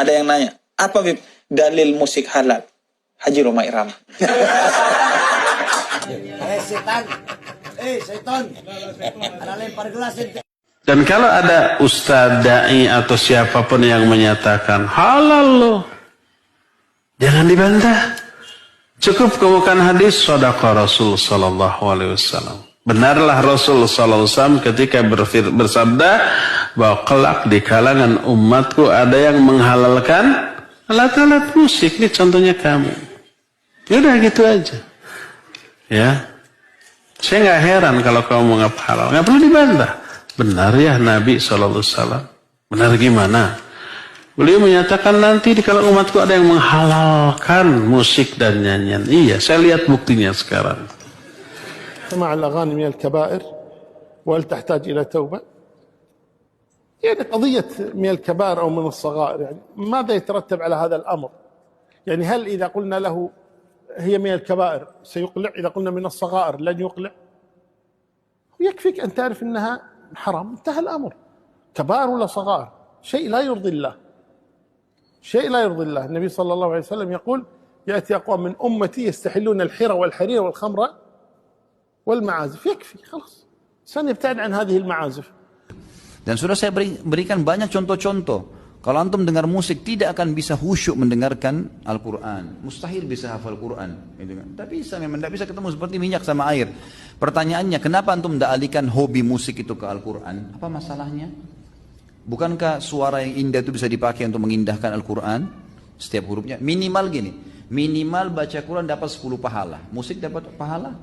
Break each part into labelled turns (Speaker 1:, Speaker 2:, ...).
Speaker 1: Ada yang nanya, apa Bib dalil musik halal? Haji Roma Irama.
Speaker 2: Setan. Setan. Ada lempar gelas.
Speaker 3: Dan kalau ada ustadz, dai atau siapapun yang menyatakan halal loh, jangan dibantah. Cukup kemukan hadis shadaqa Rasul sallallahu alaihi wasallam. Benarlah Rasul sallallahu alaihi wasallam ketika bersabda bahwa kelak di kalangan umatku ada yang menghalalkan alat-alat musik. Ini contohnya kamu. Ya udah gitu aja. Ya. Saya nggak heran kalau kamu menganggap halal. Nggak perlu dibantah. Benar ya Nabi SAW. Benar gimana? Beliau menyatakan nanti di kalangan umatku ada yang menghalalkan musik dan nyanyian. Iya, saya lihat buktinya sekarang.
Speaker 4: سماع الأغاني من الكبائر وهل تحتاج إلى توبة؟ يعني قضية من الكبائر أو من الصغائر، يعني ماذا يترتب على هذا الأمر؟ يعني هل إذا قلنا له هي من الكبائر سيقلع؟ إذا قلنا من الصغائر لن يقلع؟ يكفيك أن تعرف أنها حرام، انتهى الأمر. كبائر ولا صغائر؟ شيء لا يرضي الله، شيء لا يرضي الله. النبي صلى الله عليه وسلم يقول يأتي أقوام من أمتي يستحلون الحرى والحرير والخمر والمعازف. يكفي خلاص، سنبتعد عن هذه المعازف.
Speaker 5: Dan sudah saya berikan banyak contoh-contoh. Kalau antum dengar musik tidak akan bisa khusyuk mendengarkan Al-Quran. Mustahil bisa hafal Quran. Gitu kan. Tak bisa, memang tidak bisa ketemu seperti minyak sama air. Pertanyaannya, kenapa antum tidak alihkan hobi musik itu ke Al-Quran? Apa masalahnya? Bukankah suara yang indah itu bisa dipakai untuk mengindahkan Al-Quran? Setiap hurufnya. Minimal gini. Minimal baca Quran dapat 10 pahala. Musik dapat pahala?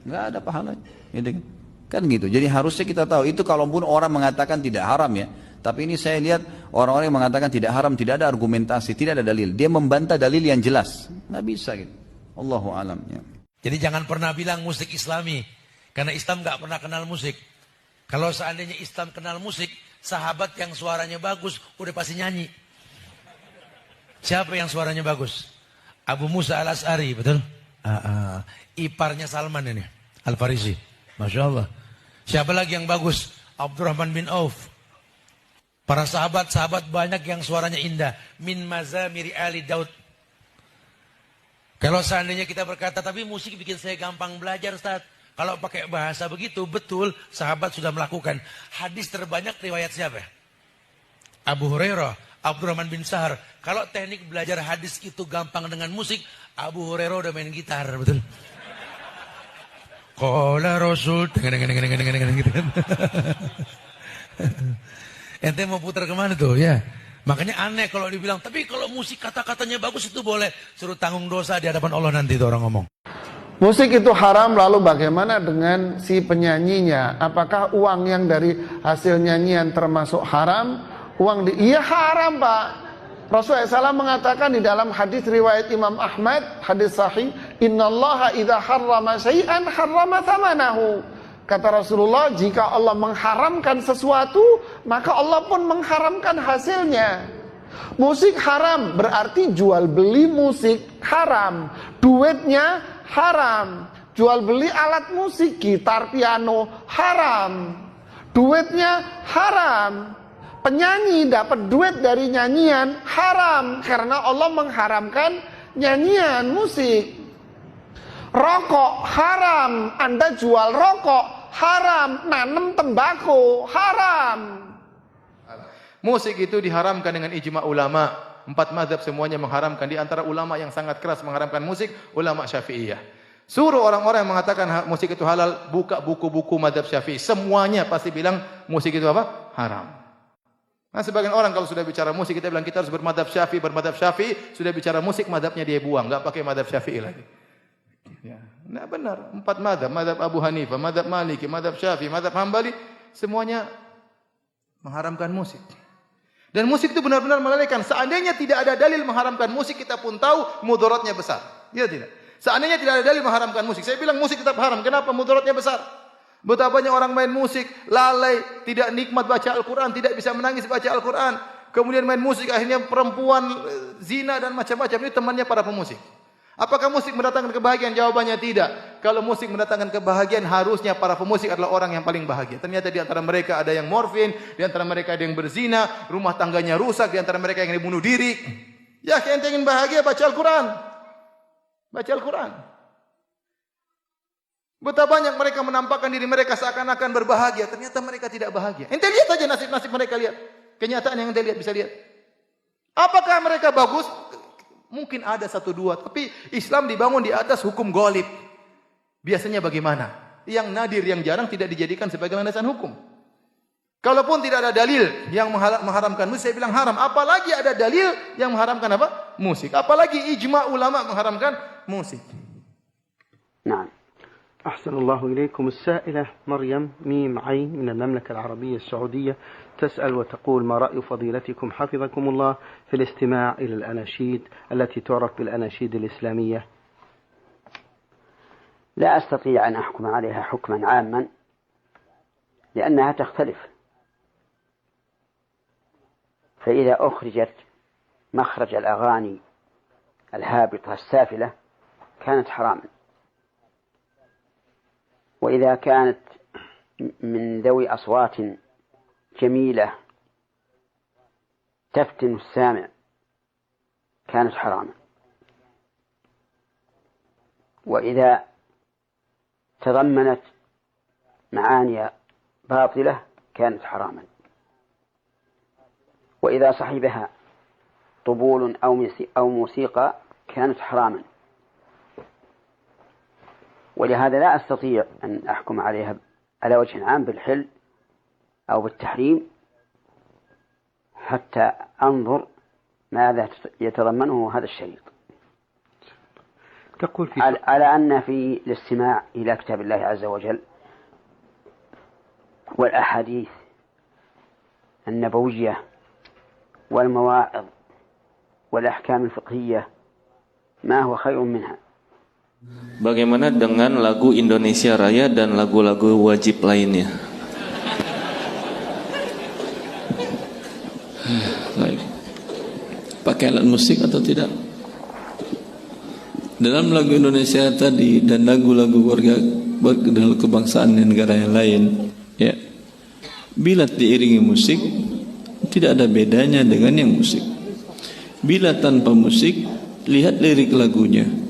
Speaker 5: Nggak ada pahalanya. Gitu kan? Kan gitu. Jadi harusnya kita tahu. Itu kalaupun orang mengatakan tidak haram ya. Tapi ini saya lihat orang-orang yang mengatakan tidak haram, tidak ada argumentasi, tidak ada dalil. Dia membantah dalil yang jelas. Nggak bisa gitu. Allahu alam. Ya.
Speaker 6: Jadi jangan pernah bilang musik Islami. Karena Islam nggak pernah kenal musik. Kalau seandainya Islam kenal musik, sahabat yang suaranya bagus udah pasti nyanyi. Siapa yang suaranya bagus? Abu Musa al-Ash'ari, betul? Iparnya Salman ini, Al-Farisi. Masya Allah. Siapa lagi yang bagus? Abdurrahman bin Auf. Para sahabat-sahabat banyak yang suaranya indah. Min mazamiri ali Daud. Kalau seandainya kita berkata, tapi musik bikin saya gampang belajar, Ustaz. Kalau pakai bahasa begitu, betul, sahabat sudah melakukan. Hadis terbanyak riwayat siapa? Abu Hurairah, Abdurrahman bin Sahar. Kalau teknik belajar hadis itu gampang dengan musik, Abu Hurairah udah main gitar, betul. Qala Rasul, gitu kan. Ente mau putar kemana tuh ya? Makanya aneh kalau dibilang, tapi kalau musik kata-katanya bagus itu boleh. Suruh tanggung dosa di hadapan Allah nanti itu orang ngomong.
Speaker 7: Musik itu haram, lalu bagaimana dengan si penyanyinya? Apakah uang yang dari hasil nyanyian termasuk haram? Iya haram Pak. Rasulullah SAW mengatakan di dalam hadis riwayat Imam Ahmad, hadis sahih, Innallaha idza harrama syai'an harrama thamanahu. Kata Rasulullah, jika Allah mengharamkan sesuatu, maka Allah pun mengharamkan hasilnya. Musik haram, berarti jual beli musik haram. Duitnya haram. Jual beli alat musik, gitar, piano, haram. Duitnya haram. Penyanyi dapat duit dari nyanyian, haram. Karena Allah mengharamkan nyanyian, musik. Rokok haram. Anda jual rokok haram, nanam tembakau haram.
Speaker 8: Musik itu diharamkan dengan ijma ulama. 4 mazhab semuanya mengharamkan. Di antara ulama yang sangat keras mengharamkan musik, ulama Syafi'iyah. Suruh orang-orang yang mengatakan musik itu halal, buka buku-buku mazhab Syafi'i. Semuanya pasti bilang musik itu apa? Haram. Nah, sebagian orang kalau sudah bicara musik, kita bilang kita harus bermadhab Syafi'i, sudah bicara musik, mazhabnya dia buang, enggak pakai mazhab Syafi'i lagi. Ya, nah benar, 4 mazhab, mazhab Abu Hanifah, mazhab Maliki, mazhab Syafi'i, mazhab Hambali, semuanya mengharamkan musik. Dan musik itu benar-benar melalaikan. Seandainya tidak ada dalil mengharamkan musik, kita pun tahu mudaratnya besar. Ya tidak. Seandainya tidak ada dalil mengharamkan musik, saya bilang musik tetap haram. Kenapa? Mudaratnya besar. Betapa banyak orang main musik, lalai, tidak nikmat baca Al-Quran, tidak bisa menangis baca Al-Quran. Kemudian main musik, akhirnya perempuan zina dan macam-macam. Ini temannya para pemusik. Apakah musik mendatangkan kebahagiaan? Jawabannya tidak. Kalau musik mendatangkan kebahagiaan, harusnya para pemusik adalah orang yang paling bahagia. Ternyata di antara mereka ada yang morfin, di antara mereka ada yang berzina, rumah tangganya rusak, di antara mereka yang bunuh diri. Ya, ente ingin bahagia, baca Al-Quran. Baca Al-Quran. Betapa banyak mereka menampakkan diri mereka seakan-akan berbahagia. Ternyata mereka tidak bahagia. Ente lihat aja nasib-nasib mereka, lihat. Kenyataan yang ente lihat, bisa lihat. Apakah mereka bagus? Mungkin ada satu dua, tapi Islam dibangun di atas hukum ghalib. Biasanya bagaimana? Yang nadir, yang jarang tidak dijadikan sebagai landasan hukum. Kalaupun tidak ada dalil yang mengharamkan musik, saya bilang haram. Apalagi ada dalil yang mengharamkan apa? Musik. Apalagi ijma ulama mengharamkan musik.
Speaker 9: نعم أحسن الله إليكم. السائلة مريم ميم عين من المملكة العربية السعودية تسأل وتقول: ما رأي فضيلتكم حفظكم الله في الاستماع إلى الأناشيد التي تعرف بالأناشيد الإسلامية؟
Speaker 10: لا أستطيع أن أحكم عليها حكما عاما لأنها تختلف، فإذا أخرجت مخرج الأغاني الهابطة السافلة كانت حراما، وإذا كانت من ذوي أصوات جميلة تفتن السامع كانت حراما، وإذا تضمنت معاني باطلة كانت حراما، وإذا صحبها طبول أو موسيقى كانت حراما. ولهذا لا أستطيع أن أحكم عليها على وجه عام بالحل أو بالتحريم حتى أنظر ماذا يتضمنه هذا الشريط.
Speaker 9: تقول
Speaker 10: على أن في الاستماع إلى كتاب الله عز وجل والأحاديث النبوية والمواعظ والأحكام الفقهية ما هو خير منها.
Speaker 11: Bagaimana dengan lagu Indonesia Raya dan lagu-lagu wajib lainnya? Baik. Pakai alat musik atau tidak? Dalam lagu Indonesia tadi dan lagu-lagu warga kebangsaan dan negara yang lain, ya, bila diiringi musik tidak ada bedanya dengan yang musik. Bila tanpa musik, lihat lirik lagunya.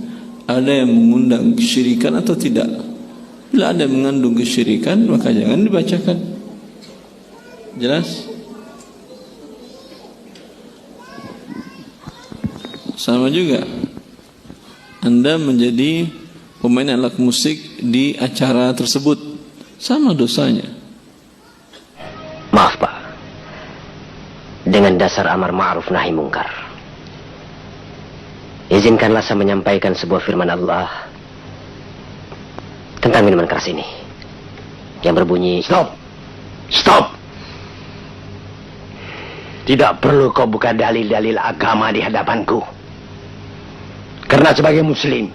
Speaker 11: Ada yang mengundang kesyirikan atau tidak? Bila ada yang mengandung kesyirikan, maka jangan dibacakan. Jelas? Sama juga, Anda menjadi pemain alat musik di acara tersebut, sama dosanya.
Speaker 12: Maaf Pak, dengan dasar amar ma'ruf nahi mungkar, izinkanlah saya menyampaikan sebuah firman Allah tentang minuman keras ini yang berbunyi, Stop! Stop! Tidak perlu kau buka dalil-dalil agama di hadapanku, karena sebagai muslim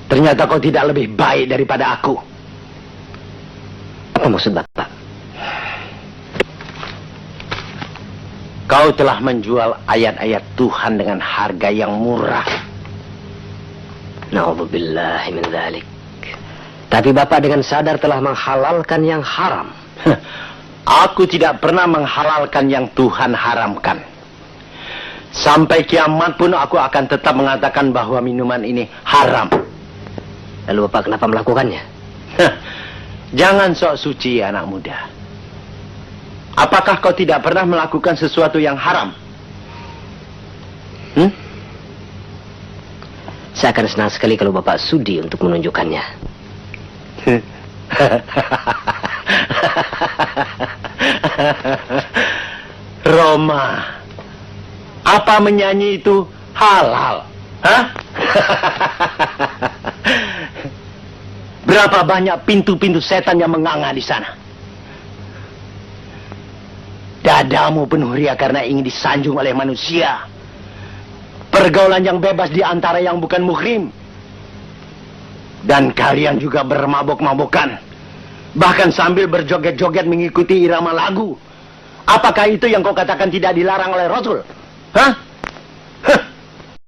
Speaker 12: ternyata kau tidak lebih baik daripada aku. Apa maksud Bapak? Kau telah menjual ayat-ayat Tuhan dengan harga yang murah. Na'udzubillahi min dzalik. Tapi Bapak dengan sadar telah menghalalkan yang haram. Aku tidak pernah menghalalkan yang Tuhan haramkan. Sampai kiamat pun aku akan tetap mengatakan bahwa minuman ini haram. Lalu Bapak kenapa melakukannya? Jangan sok suci anak muda. Apakah kau tidak pernah melakukan sesuatu yang haram? Saya akan senang sekali kalau Bapak sudi untuk menunjukkannya. Roma, apa menyanyi itu halal? Hah? Berapa banyak pintu-pintu setan yang menganga di sana? Dadamu penuh ria karena ingin disanjung oleh manusia. Pergaulan yang bebas di antara yang bukan muhrim. Dan kalian juga bermabok-mabokan. Bahkan sambil berjoget-joget mengikuti irama lagu. Apakah itu yang kau katakan tidak dilarang oleh Rasul? Hah?